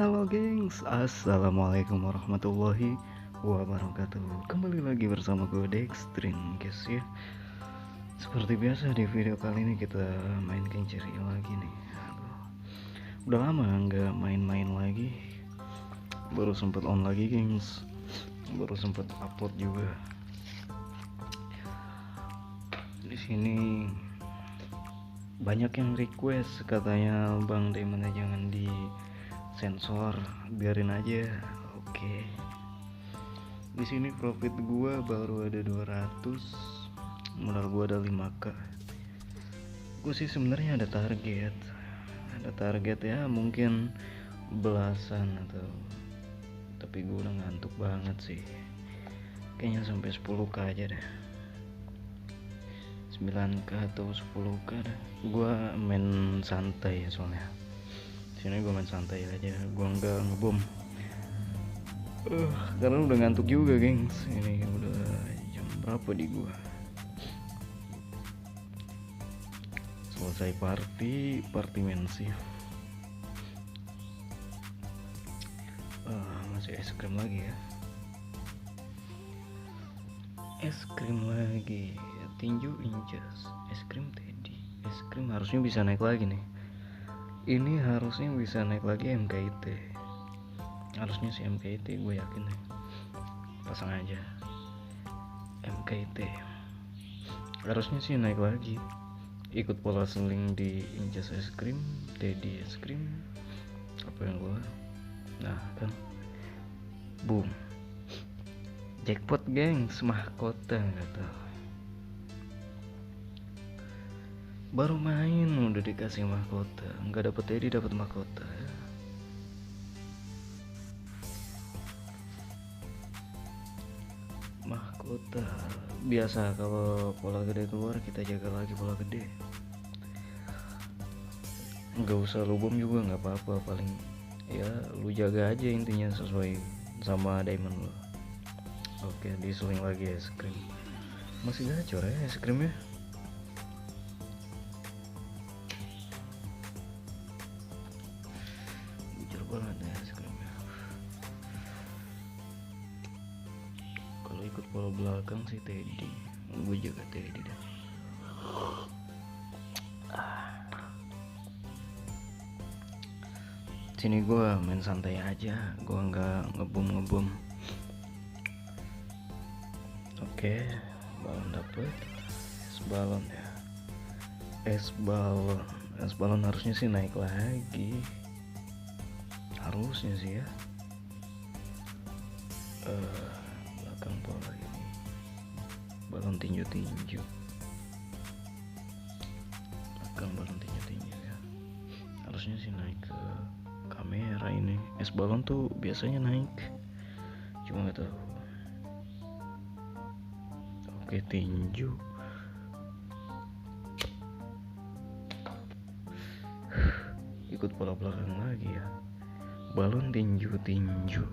Halo gengs, assalamualaikum warahmatullahi wabarakatuh. Kembali lagi bersama gue Dextrin guys ya. Seperti biasa di video kali ini kita main King Cherry lagi nih. Udah lama nggak main-main lagi. Baru sempet on lagi gengs. Baru sempet upload juga. Di sini banyak yang request katanya Bang Diamondnya jangan di sensor, biarin aja. Oke. Di sini profit gua baru ada 200, modal gua ada 5k. Gua sih sebenarnya ada target. Ya mungkin belasan atau, tapi gua udah ngantuk banget sih. Kayaknya sampai 10k aja deh. 9k atau 10k dah. Gua main santai ya soalnya. Sini gue main santai aja, gue nggak ngebom karena udah ngantuk juga gengs. Ini udah jam berapa di gue selesai party mensif. Masih es krim lagi ya, es krim lagi, tinju injas, es krim teddy. Es krim harusnya bisa naik lagi nih. Ini harusnya bisa naik lagi MKIT. Harusnya sih MKIT, gue yakin nih. Pasang aja MKIT. Harusnya sih naik lagi. Ikut pola seling di Injas es krim, Teddy es krim. Apa yang gue? Nah kan, boom. Jackpot gengs, mahkota nggak tahu. Baru main udah dikasih mahkota, nggak dapet Teddy dapet mahkota ya. Mahkota biasa, kalau pola gede keluar kita jaga lagi pola gede. Nggak usah lu bom juga nggak apa-apa, paling ya lu jaga aja intinya sesuai sama diamond lu. Oke, diseling lagi es krim. Masih gacor ya es krimnya. Ada es krimnya. Kalau ikut bola belakang sih Teddy, gue jaga Teddy dah. Sini gue main santai aja, gue nggak ngebom. Oke, balon dapet, es balon ya, es balon harusnya sih naik lagi. Harusnya sih ya. Belakang pola ini balon tinju belakang balon tinju ya. Harusnya sih naik ke kamera ini. Es balon tuh biasanya naik, cuma nggak tahu. Oke, tinju. Ikut pola belakang lagi ya, balon tinju.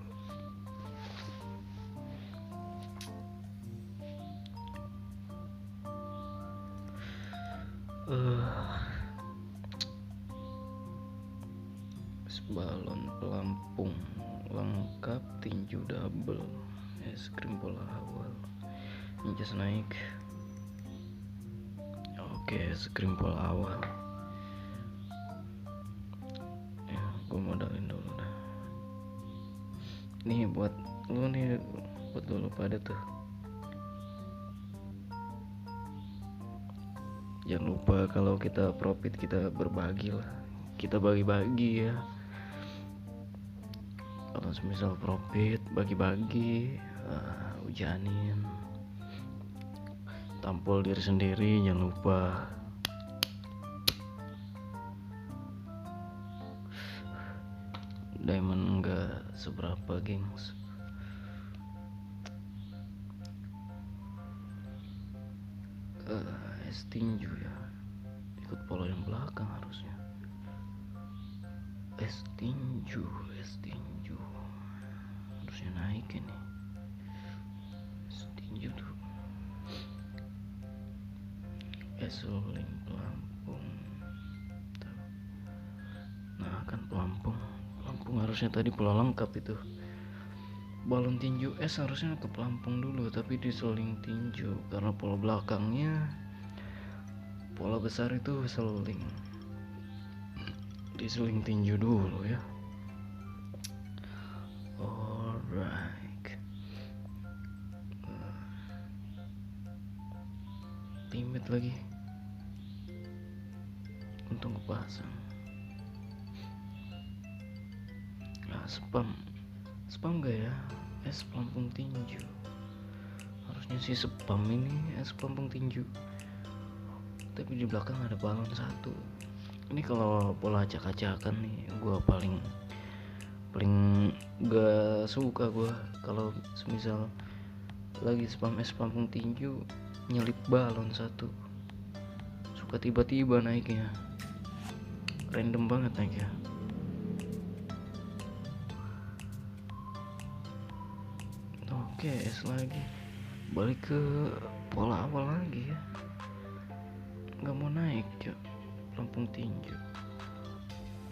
Balon pelampung lengkap, tinju double, es krim pola awal, injas naik. Oke, es krim pola awal ya, gue modalin dulu dah. Nih buat lu pada tuh, jangan lupa kalau kita profit kita berbagi lah, kita bagi-bagi ya. Kalau semisal profit bagi-bagi, hujanin, tampol diri sendiri, jangan lupa. Diamond enggak seberapa gengs. Es tinju ya, ikut pola yang belakang harusnya. Es tinju harusnya naik ini. Es tinju tuh, es seling pelampung. Nah kan pelampung pelampung. Harusnya tadi pola lengkap itu. Balon tinju es harusnya ke pelampung dulu, tapi diseling tinju karena pola belakangnya, pola besar itu seling, diseling tinju dulu ya. Alright. Limit lagi, untung kepasang. Nah, spam gak ya es pelampung tinju? Harusnya sih spam ini es pelampung tinju, tapi di belakang ada balon satu. Ini kalau pola acak-acakan nih, gue paling gak suka gue kalau semisal lagi spam es pelampung tinju nyelip balon satu, suka tiba-tiba naiknya, random banget naiknya. Oke, es lagi, balik ke pola awal lagi ya, nggak mau naik cok pelampung tinju.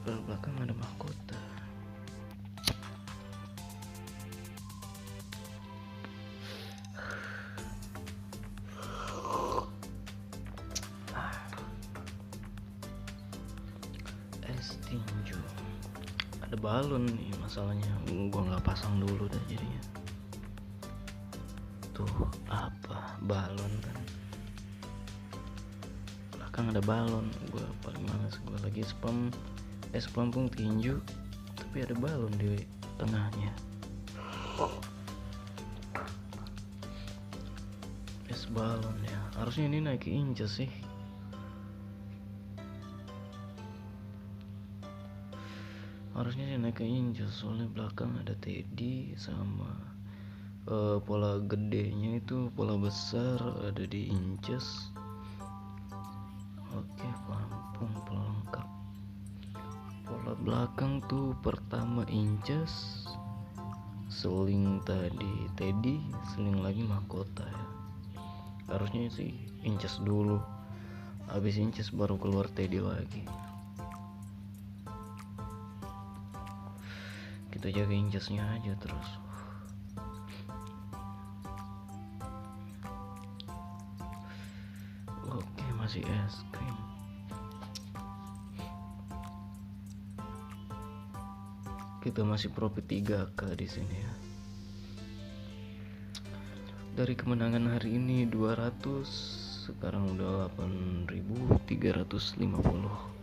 Di belakang ada mahkota. Es tinju, ada balon nih masalahnya, gua nggak pasang dulu dah jadinya. Tuh apa, balon kan, belakang ada balon. Gua paling males, gua lagi spam es pelampung tinju tapi ada balon di tengahnya. Es balon ya, harusnya ini naik ke inches sih. Harusnya sih naik ke inches, soalnya belakang ada Teddy sama pola gedenya itu, pola besar ada di inches. Oke, pelampung pola lengkap. Pola belakang tuh pertama inches, seling tadi Teddy, seling lagi mahkota ya. Harusnya sih inches dulu, habis inches baru keluar Teddy lagi. Kita jaga inchesnya aja terus. Oke, masih es krim. Kita masih profit 3K di sini ya. Dari kemenangan hari ini 200, sekarang udah 8.350.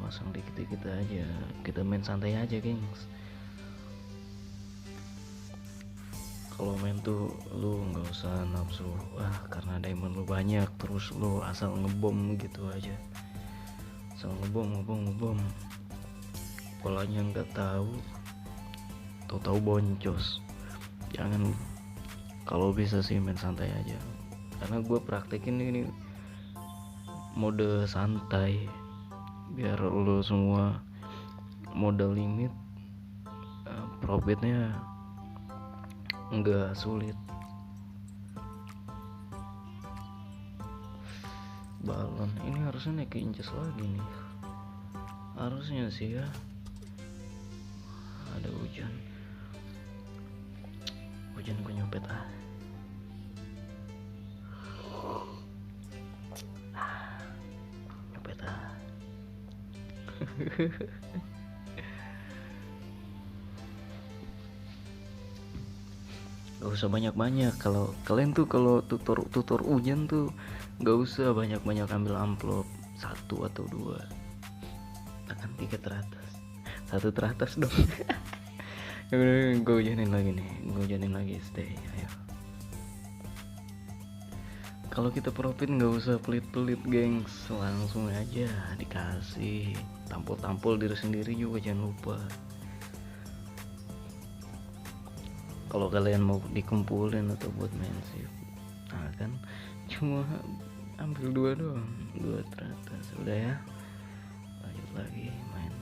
Pasang dikit-dikit aja, kita main santai aja gengs. Kalau main tuh lu nggak usah nafsu, karena diamond lu banyak terus lu asal ngebom gitu aja, asal ngebom. Polanya nggak tahu boncos. Jangan, kalau bisa sih main santai aja, karena gue praktekin ini mode santai biar lo semua modal limit, profitnya nggak sulit. Balon ini harusnya naik ke inches lagi nih, harusnya sih ya. Ada hujan gue nyopet nyopet Gak usah banyak-banyak. Kalau kalian tuh kalau tutor hujan tuh gak usah banyak-banyak ambil amplop, 1 atau 2, tekan 3 teratas, 1 teratas dong. Gue hujanin lagi stay. Ayo, kalau kita profit nggak usah pelit-pelit gengs, langsung aja dikasih, tampol diri sendiri juga jangan lupa. Kalau kalian mau dikumpulin atau buat main shift, nah kan cuma ambil 2 doang, 2 teratas udah ya, lanjut lagi main.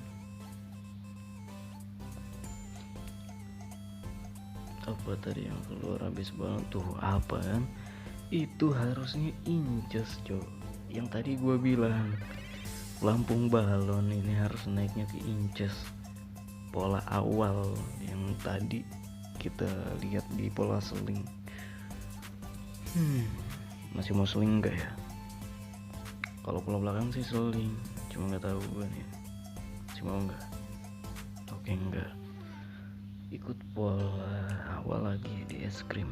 Apa tadi yang keluar habis balon tuh, apa kan itu harusnya inches cok, yang tadi gua bilang Pelampung balon ini harus naiknya ke inches. Pola awal yang tadi kita lihat di pola seling. Masih mau seling enggak ya? Kalau pola belakang sih seling, cuma nggak tahu gue nih masih mau enggak. Oke, enggak. Ikut pola awal lagi di es krim.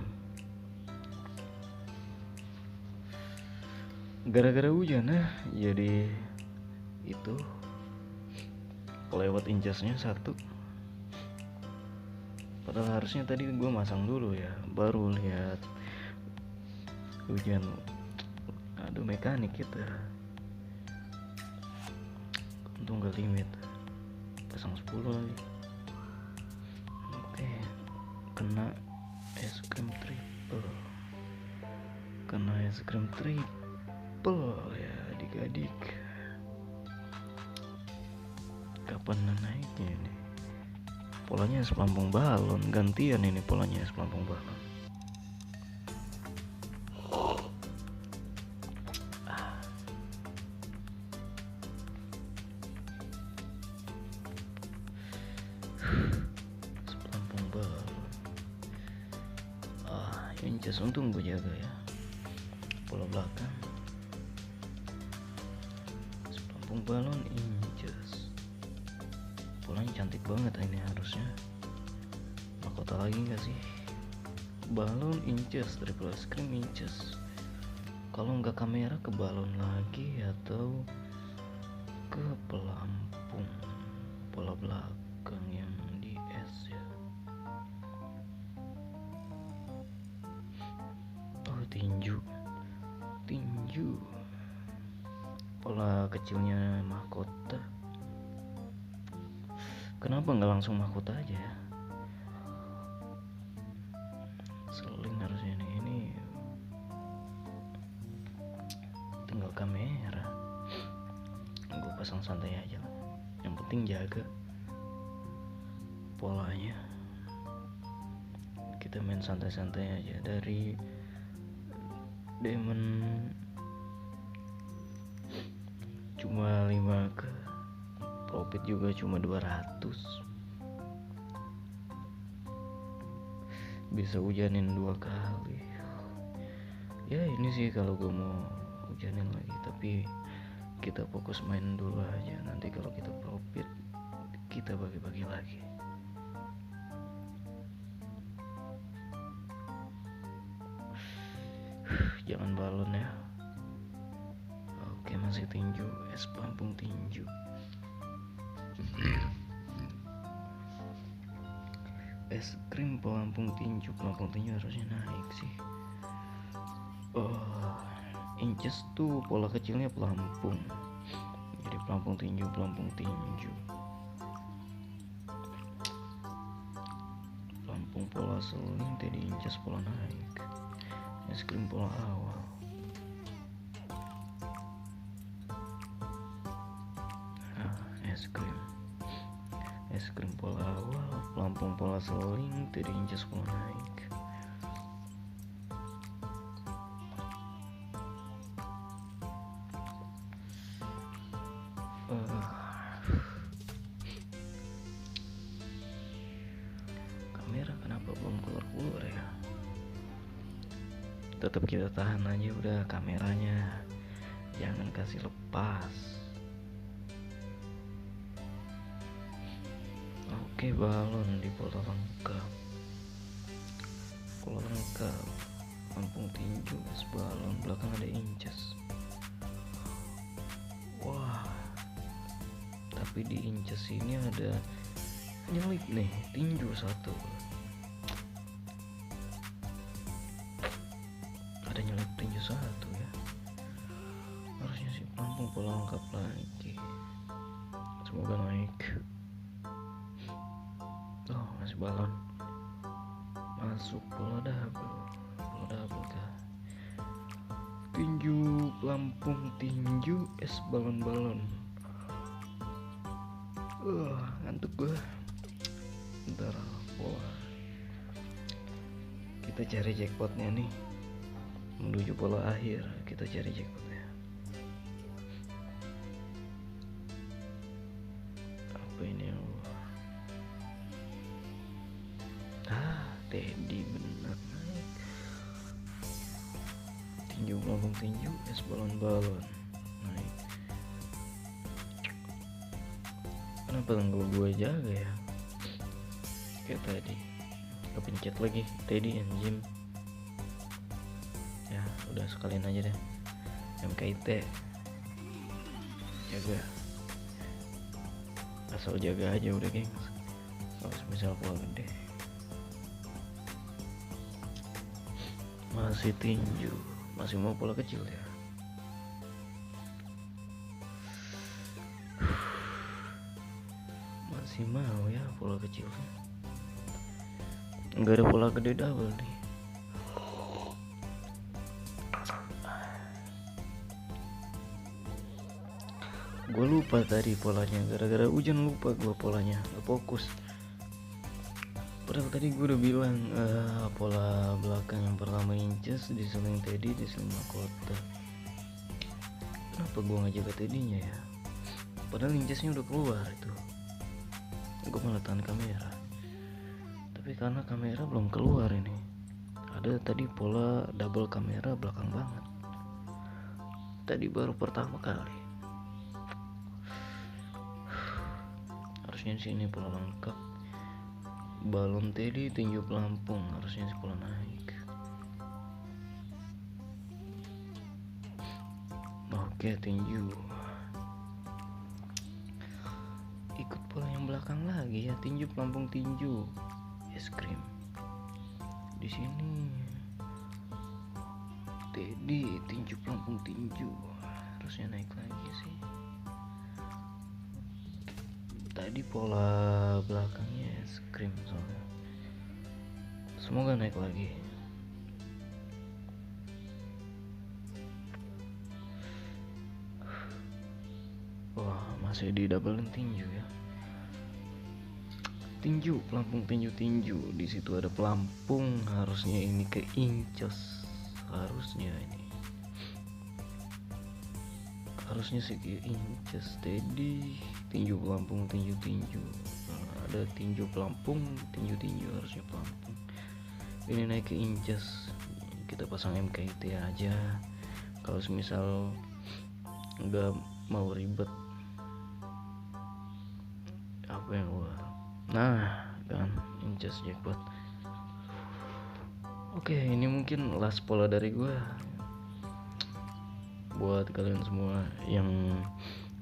Gara-gara hujan jadi itu lewat inchesnya 1. Padahal harusnya tadi gue masang dulu ya, baru lihat hujan. Aduh, mekanik kita. Untung gak limit, pasang 10 lagi. Oke, kena es krim triple. Ya adik-adik, kapan naiknya ini? Polanya es pelampung balon, gantian ini polanya es pelampung balon. Es pelampung balon. Inches, untung gue jaga ya. Pola belakang es pelampung balon inches. Polanya cantik banget ini harusnya. Mahkota lagi nggak sih? Balon inches, triple es krim inches. Kalau nggak kamera ke balon lagi atau ke pelampung pola belakang yang di es ya. Oh, tinju pola kecilnya mahkota. Kenapa nggak langsung mahkota aja ya? Seling harusnya ini tinggal kamera. Gue pasang santai aja lah. Yang penting jaga polanya. Kita main santai-santai aja. Dari diamond cuma 5k, profit juga cuma 200. Bisa hujanin 2 kali. Ya ini sih kalau gue mau hujanin lagi, tapi kita fokus main dulu aja. Nanti kalau kita profit kita bagi-bagi lagi. Jangan balon ya. Oke, masih tinju, es pelampung tinju. Es krim pelampung tinju harusnya naik sih. Inches tuh pola kecilnya pelampung, jadi pelampung tinju. Pelampung pola seling tadi inches pola naik. Es krim pola awal. Es krim pola awal, pelampung pola seling tadi inches pola naik. Kamera kenapa belum keluar ya? Tetap kita tahan aja udah kameranya, jangan kasih lepas. Oke, balon di pola lengkap. Pelampung tinju, es balon, belakang ada inches. Wah, tapi di inches ini ada nyelip nih, tinju 1. Ada nyelip tinju 1 ya. Harusnya sih pelampung pola lengkap lagi. Semoga naik. Oh, masih balon. Masuk pola double kah? Tinju, pelampung tinju, es balon. Ngantuk gue. Bentar, pola. Kita cari jackpotnya nih. Menuju pola akhir, kita cari jackpotnya. Teddy bener naik. Tinju pelampung tinju, es balon-balon naik. Kenapa nggak gue jaga ya? Kayak tadi kepencet lagi Teddy and Jim. Ya udah sekalian aja deh. MKIT jaga, asal jaga aja udah gengs. Kalau misal pola gede masih tinju, masih mau pola kecil ya. Masih mau ya pola kecil, nggak ada pola gede double nih. Gue lupa tadi polanya, gara-gara hujan lupa gue polanya, gak fokus. Padahal tadi gue udah bilang pola belakang yang pertama inches, diseling Teddy, diseling mahkota. Kenapa gue gak jaga Teddy-nya ya? Padahal inchesnya udah keluar itu. Gue malah tahan kamera, tapi karena kamera belum keluar ini. Ada tadi pola double kamera belakang banget. Tadi baru pertama kali. Harusnya sini pola lengkap. Balon Teddy, tinju pelampung, harusnya sih pola naik. Oke, tinju. Ikut pola yang belakang lagi ya, tinju pelampung tinju. Es krim. Di sini Teddy, tinju pelampung tinju, harusnya naik lagi sih. Tadi pola belakangnya es krim soalnya. Semoga naik lagi. Wah, masih di double tinju ya. Tinju, pelampung tinju. Di situ ada pelampung, harusnya ini ke inches. Harusnya sih ke inches. Teddy, tinju pelampung tinju. Ada tinju pelampung tinju, harusnya pelampung. Ini naik ke inches. Kita pasang MKIT aja. Kalau misal nggak mau ribet, apa yang keluar? Nah kan, inches jackpot. Oke, ini mungkin last pola dari gue. Buat kalian semua yang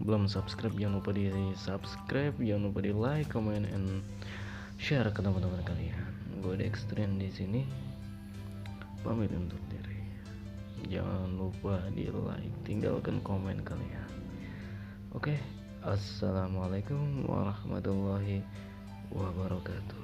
belum subscribe, jangan lupa di subscribe, jangan lupa di like, comment, and share ke teman-teman kalian. Gue Dextrin di sini pamit untuk diri. Jangan lupa di like, tinggalkan komen kalian. Oke, assalamualaikum warahmatullahi wabarakatuh.